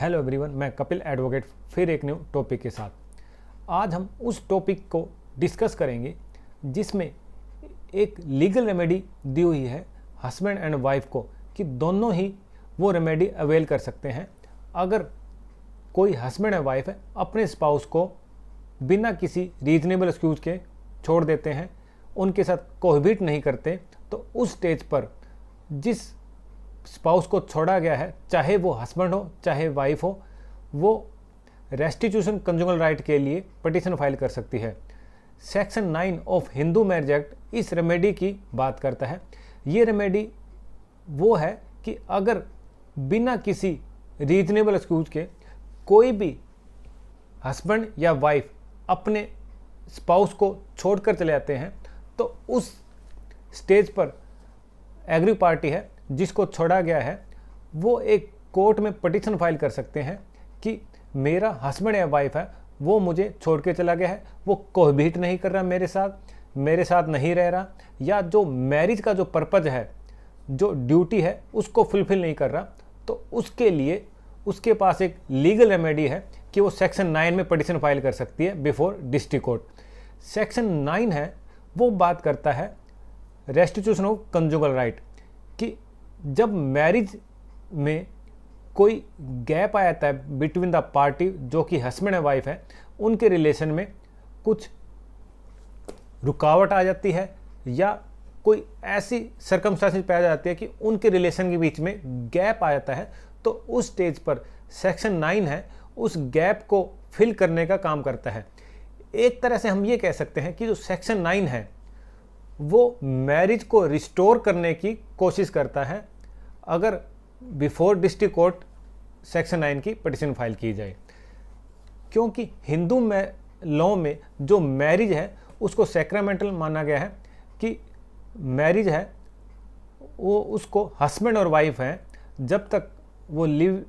Hello everyone, मैं Kapil advocate फिर एक न्यू टॉपिक के साथ। आज हम उस टॉपिक को डिस्कस करेंगे जिसमें एक लीगल रेमेडी दी हुई है हस्बैंड एंड वाइफ को कि दोनों ही वो रेमेडी अवेल कर सकते हैं अगर कोई हस्बैंड एंड वाइफ है अपने स्पाउस को बिना किसी रीजनेबल एक्सक्यूज के छोड़ देते हैं, उनके साथ कोहबिट नहीं करते, तो उस स्टेज पर जिस स्पाउस को छोड़ा गया है, चाहे वो हस्बैंड हो चाहे वाइफ हो, वो रेस्टिट्यूशन कंजुगल राइट के लिए पिटीशन फाइल कर सकती है। Section 9 of Hindu marriage act इस रेमेडी की बात करता है। ये रेमेडी वो है कि अगर बिना किसी रीजनेबल एक्सक्यूज के कोई भी हस्बैंड या वाइफ अपने स्पाउस को छोड़कर चले जाते हैं, तो उस स्टेज पर एग्री पार्टी है जिसको छोड़ा गया है वो एक कोर्ट में पिटीशन फाइल कर सकते हैं कि मेरा हस्बैंड या वाइफ है वो मुझे छोड़ के चला गया है, वो कोहबिट नहीं कर रहा मेरे साथ नहीं रह रहा, या जो मैरिज का जो पर्पज है, जो ड्यूटी है, उसको फुलफिल नहीं कर रहा, तो उसके लिए उसके पास एक लीगल रेमेडी है कि वो सेक्शन 9 में पिटीशन फाइल कर सकती है बिफोर डिस्ट्रिक्ट कोर्ट। सेक्शन 9 है वो बात करता है रेस्टिट्यूशन ऑफ कंजुगल राइट कि जब मैरिज में कोई गैप आ जाता है बिटवीन द पार्टी, जो कि हस्बैंड एंड वाइफ है, उनके रिलेशन में कुछ रुकावट आ जाती है या कोई ऐसी सर्कमस्टेंसेस पाई जाती है कि उनके रिलेशन के बीच में गैप आ जाता है, तो उस स्टेज पर सेक्शन 9 है उस गैप को फिल करने का काम करता है। एक तरह से हम ये कह सकते हैं कि जो सेक्शन 9 है वो मैरिज को रिस्टोर करने की कोशिश करता है अगर बिफोर डिस्ट्रिक्ट कोर्ट सेक्शन 9 की पिटीशन फाइल की जाए, क्योंकि हिंदू लॉ में जो मैरिज है उसको सैक्रामेंटल माना गया है कि मैरिज है वो उसको हस्बैंड और वाइफ हैं जब तक वो लिव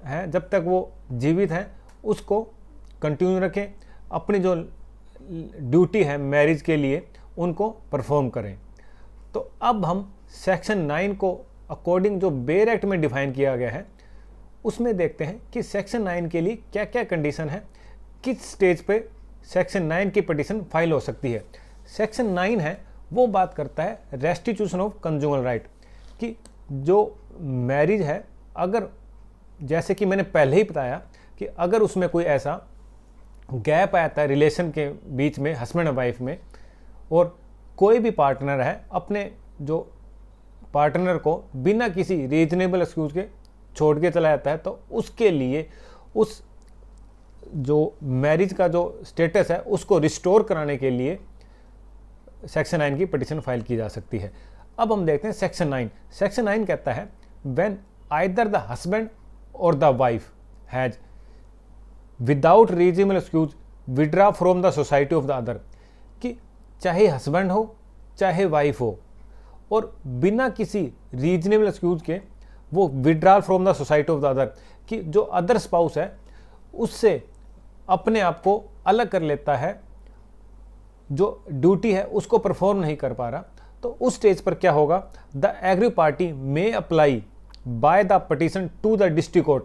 हैं, जब तक वो जीवित हैं, उसको कंटिन्यू रखें, अपनी जो ड्यूटी है मैरिज के लिए उनको परफॉर्म करें। तो अब हम सेक्शन 9 को अकॉर्डिंग जो बेयर एक्ट में डिफाइन किया गया है उसमें देखते हैं कि सेक्शन 9 के लिए क्या क्या कंडीशन है, किस स्टेज पे सेक्शन 9 की पिटीशन फाइल हो सकती है। सेक्शन 9 है वो बात करता है रेस्टिट्यूशन ऑफ कंजुगल राइट कि जो मैरिज है, अगर जैसे कि मैंने पहले ही बताया कि अगर उसमें कोई ऐसा गैप आता है रिलेशन के बीच में हस्बैंड और वाइफ में, और कोई भी पार्टनर है अपने जो पार्टनर को बिना किसी रीजनेबल एक्सक्यूज के छोड़ के चला जाता है, तो उसके लिए उस जो मैरिज का जो स्टेटस है उसको रिस्टोर कराने के लिए सेक्शन 9 की पिटीशन फाइल की जा सकती है। अब हम देखते हैं सेक्शन 9। सेक्शन 9 कहता है व्हेन आइदर द हस्बैंड और the wife has without reasonable excuse withdraw from the society of the other, कि चाहे हस्बैंड हो चाहे वाइफ हो और बिना किसी रीजनेबल एक्सक्यूज के वो withdrawal from the society of the other, कि जो अदर स्पाउस है उससे अपने आप को अलग कर लेता है, जो ड्यूटी है उसको परफॉर्म नहीं कर पा रहा, तो उस स्टेज पर क्या होगा, the aggrieved party may apply by the petition to the district court,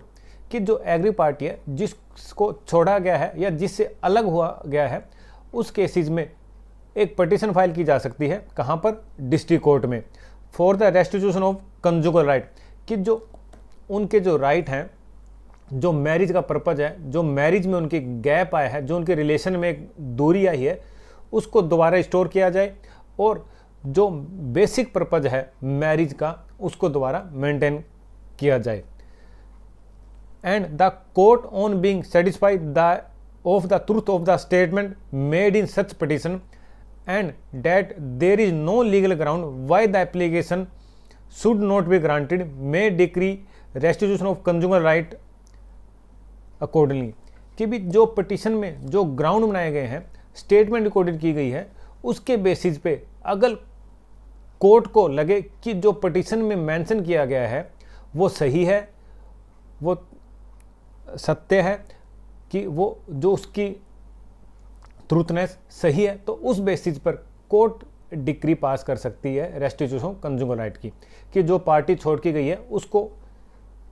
कि जो एग्री पार्टी है जिसको छोड़ा गया है या जिससे अलग हुआ गया है, उस केसेस में एक पिटीशन फाइल की जा सकती है। कहाँ पर? डिस्ट्रिक्ट कोर्ट में, for the restitution of conjugal right, कि जो उनके जो राइट हैं, जो मैरिज का पर्पज है, जो मैरिज में उनकी गैप आया है, जो उनके रिलेशन में एक दूरी आई है, उसको दोबारा रिस्टोर किया जाए और जो बेसिक पर्पज है मैरिज का उसको दोबारा मेंटेन किया जाए। And the court on being satisfied the of the truth of the statement made in such petition and that there is no legal ground why the application should not be granted may decree restitution of conjugal right accordingly, कि भी जो petition में जो ground बनाए गए हैं, statement recorded की गई है, उसके बेसिस पे अगर कोर्ट को लगे कि जो पिटीशन में मेंशन किया गया है वो सही है, वो सत्य है, कि वो जो उसकी ट्रूथनेस सही है, तो उस बेसिस पर कोर्ट डिक्री पास कर सकती है रेस्टिट्यूशन कंजुगल राइट की, कि जो पार्टी छोड़ की गई है उसको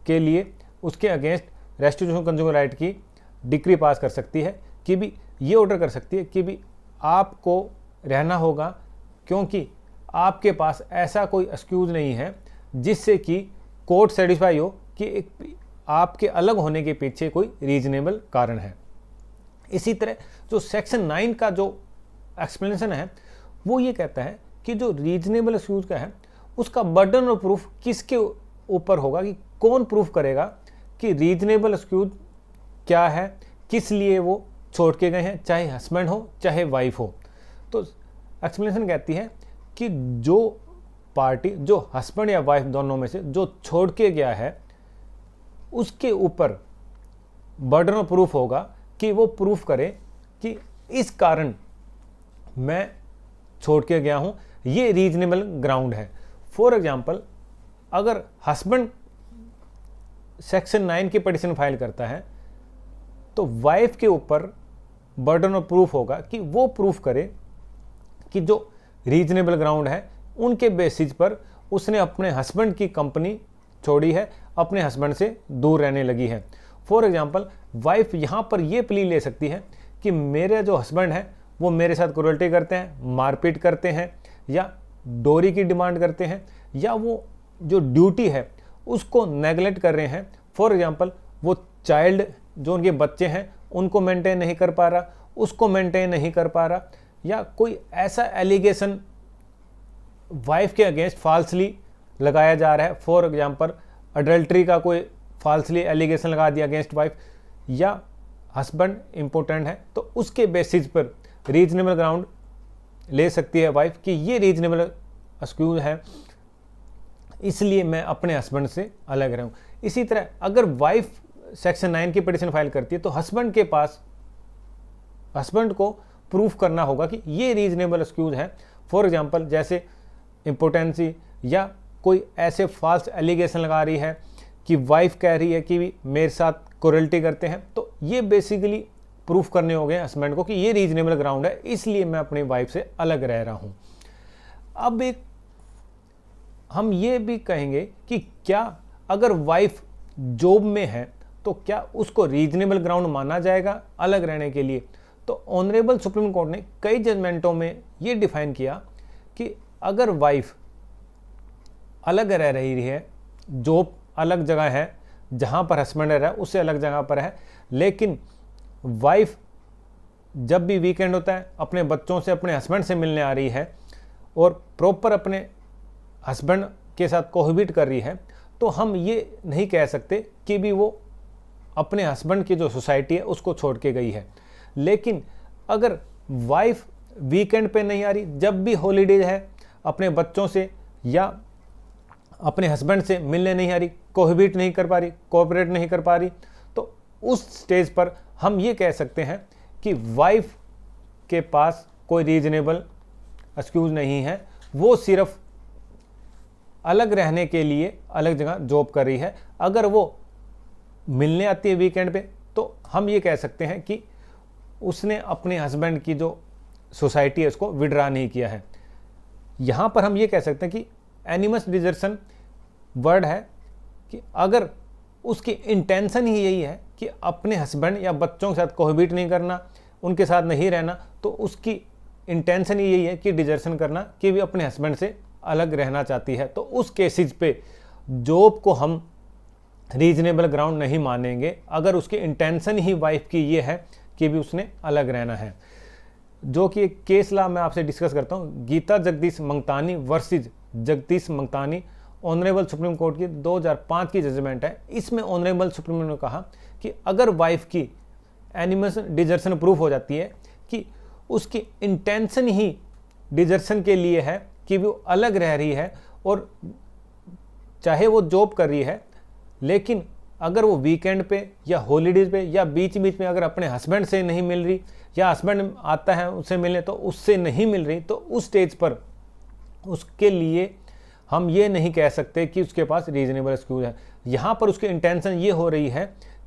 के लिए उसके अगेंस्ट रेस्टिट्यूशन कंज्यूमर राइट की डिक्री पास कर सकती है कि भी ये ऑर्डर कर सकती है कि भी आपको रहना होगा, क्योंकि आपके पास ऐसा कोई एक्सक्यूज नहीं है जिससे कि कोर्ट सेटिस्फाई हो कि एक आपके अलग होने के पीछे कोई रीजनेबल कारण है। इसी तरह जो सेक्शन 9 का जो एक्सप्लेनेशन है वो ये कहता है कि जो रीजनेबल एक्सक्यूज का है उसका बर्डन ऑफ प्रूफ किसके ऊपर होगा, कि कौन प्रूफ करेगा कि रीजनेबल एक्सक्यूज क्या है, किस लिए वो छोड़ के गए हैं, चाहे हस्बैंड हो चाहे वाइफ हो। तो एक्सप्लेनेशन कहती है कि जो पार्टी, जो हस्बैंड या वाइफ दोनों में से जो छोड़ के गया है उसके ऊपर बर्डन ऑफ प्रूफ होगा कि वो प्रूफ करे कि इस कारण मैं छोड़ के गया हूँ, ये रीजनेबल ग्राउंड है। फॉर एग्जाम्पल, अगर हस्बैंड सेक्शन 9 की पिटीशन फाइल करता है तो वाइफ के ऊपर बर्डन ऑफ प्रूफ होगा कि वो प्रूफ करे कि जो रीजनेबल ग्राउंड है उनके बेसिस पर उसने अपने हस्बैंड की कंपनी छोड़ी है, अपने हस्बैंड से दूर रहने लगी है। फॉर एग्जांपल, वाइफ यहाँ पर ये प्ली ले सकती है कि मेरे जो हस्बैंड है वो मेरे साथ क्रूरल्टी करते हैं, मारपीट करते हैं, या डोरी की डिमांड करते हैं, या वो जो ड्यूटी है उसको नेगलेक्ट कर रहे हैं। फॉर एग्जांपल, वो चाइल्ड जो उनके बच्चे हैं उनको मेंटेन नहीं कर पा रहा, उसको मेंटेन नहीं कर पा रहा, या कोई ऐसा एलिगेशन वाइफ के अगेंस्ट फाल्सली लगाया जा रहा है। फॉर एग्जांपल, अडल्ट्री का कोई फाल्सली एलिगेशन लगा दिया अगेंस्ट वाइफ, या हस्बैंड इम्पोर्टेंट है तो उसके बेसिस पर रीजनेबल ग्राउंड ले सकती है वाइफ कि ये रीजनेबल एक्सक्यूज है, इसलिए मैं अपने हस्बैंड से अलग रहूं। इसी तरह अगर वाइफ सेक्शन 9 की पिटीशन फाइल करती है तो हस्बैंड के पास, हस्बैंड को प्रूफ करना होगा कि ये रीजनेबल एक्सक्यूज है। फॉर एग्जांपल, जैसे इम्पोर्टेंसी, या कोई ऐसे फॉल्स एलिगेशन लगा रही है कि वाइफ कह रही है कि मेरे साथ क्रूरल्टी करते हैं, तो ये बेसिकली प्रूफ करने हो गए हस्बैंड को कि ये रीजनेबल ग्राउंड है, इसलिए मैं अपनी वाइफ से अलग रह रहा हूँ। अब एक हम ये भी कहेंगे कि क्या अगर वाइफ जॉब में है तो क्या उसको रीजनेबल ग्राउंड माना जाएगा अलग रहने के लिए? तो ऑनरेबल सुप्रीम कोर्ट ने कई जजमेंटों में ये डिफाइन किया कि अगर वाइफ अलग रह रही है, जॉब अलग जगह है, जहाँ पर हस्बैंड रह रहा है उससे अलग जगह पर है, लेकिन वाइफ जब भी वीकेंड होता है अपने बच्चों से, अपने हस्बैंड से मिलने आ रही है और प्रॉपर अपने हस्बैंड के साथ कोहबिट कर रही है, तो हम ये नहीं कह सकते कि भी वो अपने हस्बैंड की जो सोसाइटी है उसको छोड़ के गई है। लेकिन अगर वाइफ वीकेंड पे नहीं आ रही, जब भी हॉलीडेज है, अपने बच्चों से या अपने हस्बैंड से मिलने नहीं आ रही, कोहबिट नहीं कर पा रही, कोऑपरेट नहीं कर पा रही, तो उस स्टेज पर हम ये कह सकते हैं कि वाइफ के पास कोई रीजनेबल एक्सक्यूज नहीं है, वो सिर्फ अलग रहने के लिए अलग जगह जॉब कर रही है। अगर वो मिलने आती है वीकेंड पे तो हम ये कह सकते हैं कि उसने अपने हस्बैंड की जो सोसाइटी है उसको विड्रा नहीं किया है। यहाँ पर हम ये कह सकते हैं कि एनिमस डिजर्शन वर्ड है कि अगर उसकी इंटेंशन ही यही है कि अपने हस्बैंड या बच्चों के साथ कोहबिट नहीं करना, उनके साथ नहीं रहना, तो उसकी इंटेंशन ही यही है कि डिजर्शन करना, कि भी अपने हस्बैंड से अलग रहना चाहती है, तो उस केसेस पे जॉब को हम रीजनेबल ग्राउंड नहीं मानेंगे अगर उसकी इंटेंशन ही वाइफ की ये है कि भी उसने अलग रहना है। जो कि एक केस ला मैं आपसे डिस्कस करता हूँ, Geeta Jagdish Mangtani versus Jagdish Mangtani, honourable Supreme Court की 2005 की जजमेंट है। इसमें ऑनरेबल सुप्रीम कोर्ट ने कहा कि अगर वाइफ की एनिमस डिजर्शन प्रूफ हो जाती है कि उसकी इंटेंशन ही डिजर्शन के लिए है कि वो अलग रह रही है, और चाहे वो जॉब कर रही है, लेकिन अगर वो वीकेंड पे या हॉलीडेज पे या बीच बीच में अगर अपने हस्बैंड से नहीं मिल रही, या हस्बैंड आता है उससे मिलने तो उससे नहीं मिल रही, तो उस स्टेज पर उसके लिए हम ये नहीं कह सकते कि उसके पास रीजनेबल एक्सक्यूज है। यहाँ पर उसकी इंटेंशन ये हो रही है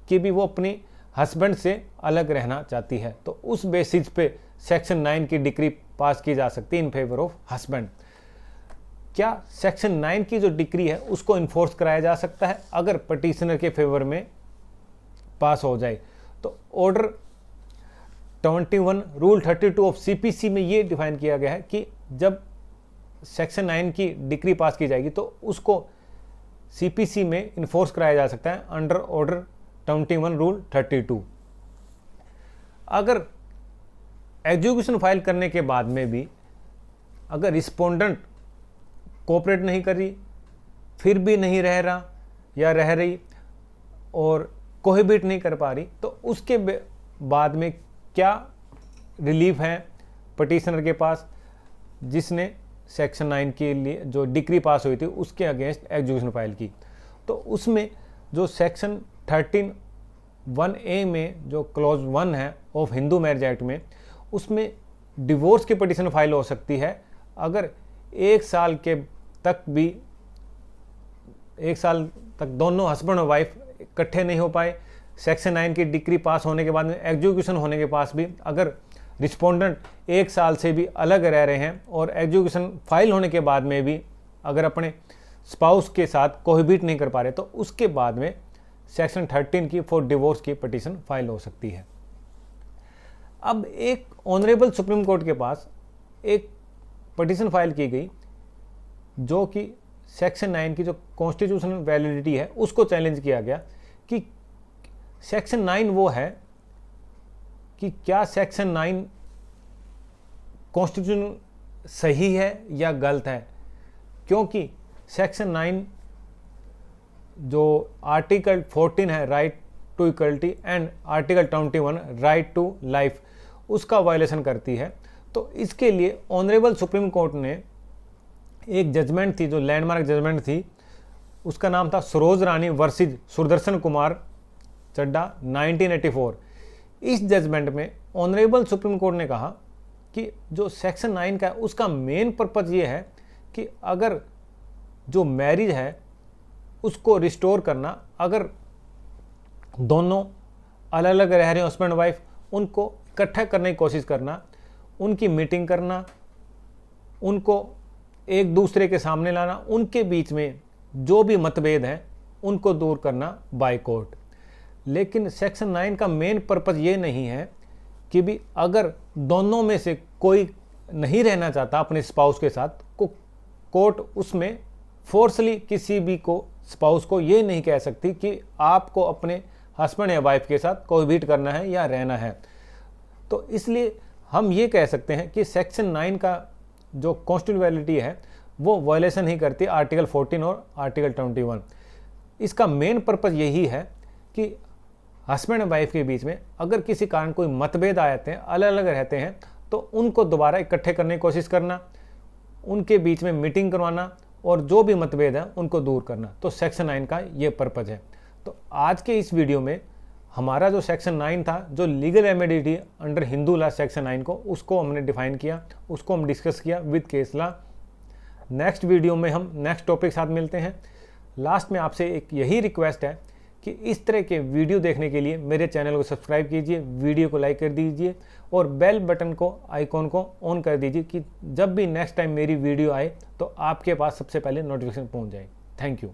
कि भी वो अपनी हस्बैंड से अलग रहना चाहती है, तो उस बेसिस पे सेक्शन 9 की डिक्री पास की जा सकती है इन फेवर ऑफ हस्बैंड। क्या सेक्शन 9 की जो डिक्री है उसको इन्फोर्स कराया जा सकता है अगर पटिशनर के फेवर में पास हो जाए। तो ऑर्डर 21 रूल 32 ऑफ सीपीसी में ये डिफाइन किया गया है कि जब सेक्शन 9 की डिक्री पास की जाएगी तो उसको सीपीसी में इन्फोर्स कराया जा सकता है अंडर ऑर्डर 21 रूल 32। अगर एग्जीक्यूशन फाइल करने के बाद में भी अगर रिस्पोंडेंट कोऑपरेट नहीं कर रही, फिर भी नहीं रह रहा या रह रही और कोहिबिट नहीं कर पा रही, तो उसके बाद में क्या रिलीफ है पटिशनर के पास जिसने सेक्शन 9 के लिए जो डिक्री पास हुई थी उसके अगेंस्ट एग्जीक्यूशन फाइल की। तो उसमें जो सेक्शन 13(1)(a) में जो क्लॉज 1 है ऑफ हिंदू मैरिज एक्ट में, उसमें डिवोर्स की पटिशन फाइल हो सकती है अगर 1 साल तक दोनों हस्बैंड और वाइफ इकट्ठे नहीं हो पाए। सेक्शन 9 की डिक्री पास होने के बाद में एग्जीक्यूशन होने के पास भी अगर रिस्पोंडेंट 1 साल से भी अलग रह रहे हैं और एग्जीक्यूशन फाइल होने के बाद में भी अगर अपने स्पाउस के साथ कोहिबिट नहीं कर पा रहे, तो उसके बाद में सेक्शन 13 की फॉर डिवोर्स की पटिशन फाइल हो सकती है। अब एक ऑनरेबल सुप्रीम कोर्ट के पास एक पटिशन फाइल की गई जो कि सेक्शन 9 की जो कॉन्स्टिट्यूशनल वैलिडिटी है उसको चैलेंज किया गया कि सेक्शन 9 वो है कि क्या सेक्शन 9 कॉन्स्टिट्यूशन सही है या गलत है, क्योंकि सेक्शन 9 जो आर्टिकल 14 है right to equality and article 21 right to life उसका वायलेशन करती है। तो इसके लिए ऑनरेबल सुप्रीम कोर्ट ने एक जजमेंट थी जो लैंडमार्क जजमेंट थी, उसका नाम था सरोज रानी वर्सेज सुदर्शन कुमार चड्डा 1984। इस जजमेंट में ऑनरेबल सुप्रीम कोर्ट ने कहा कि जो सेक्शन 9 का है उसका मेन पर्पज़ ये है कि अगर जो मैरिज है उसको रिस्टोर करना, अगर दोनों अलग अलग रह रहे हैं हस्बैंड वाइफ, उनको इकट्ठा करने की कोशिश करना, उनकी मीटिंग करना, उनको एक दूसरे के सामने लाना, उनके बीच में जो भी मतभेद हैं उनको दूर करना बाय कोर्ट। लेकिन सेक्शन 9 का मेन पर्पज़ ये नहीं है कि भी अगर दोनों में से कोई नहीं रहना चाहता अपने स्पाउस के साथ, को कोर्ट उसमें फोर्सली किसी भी को स्पाउस को ये नहीं कह सकती कि आपको अपने हस्बैंड या वाइफ के साथ कोहिबिट करना है या रहना है। तो इसलिए हम ये कह सकते हैं कि सेक्शन 9 का जो कॉन्स्टिट्यूशनलिटी है वो वायलेशन ही करती है आर्टिकल 14 और आर्टिकल 21। इसका मेन पर्पज़ यही है कि हस्बैंड और वाइफ के बीच में अगर किसी कारण कोई मतभेद आ जाते हैं, अलग अलग रहते हैं, तो उनको दोबारा इकट्ठे करने की कोशिश करना, उनके बीच में मीटिंग करवाना और जो भी मतभेद है उनको दूर करना। तो सेक्शन 9 का ये पर्पज़ है। तो आज के इस वीडियो में हमारा जो सेक्शन 9 था, जो लीगल रेमेडी थी अंडर हिंदू लॉ सेक्शन 9 को, उसको हमने डिफाइन किया, उसको हम डिस्कस किया with case law. Next video में हम नेक्स्ट टॉपिक साथ मिलते हैं। लास्ट में आपसे एक यही रिक्वेस्ट है कि इस तरह के वीडियो देखने के लिए मेरे चैनल को सब्सक्राइब कीजिए, वीडियो को लाइक कर दीजिए और बेल बटन को आइकॉन को ऑन कर दीजिए कि जब भी नेक्स्ट टाइम मेरी वीडियो आए तो आपके पास सबसे पहले नोटिफिकेशन पहुंच जाए। Thank you.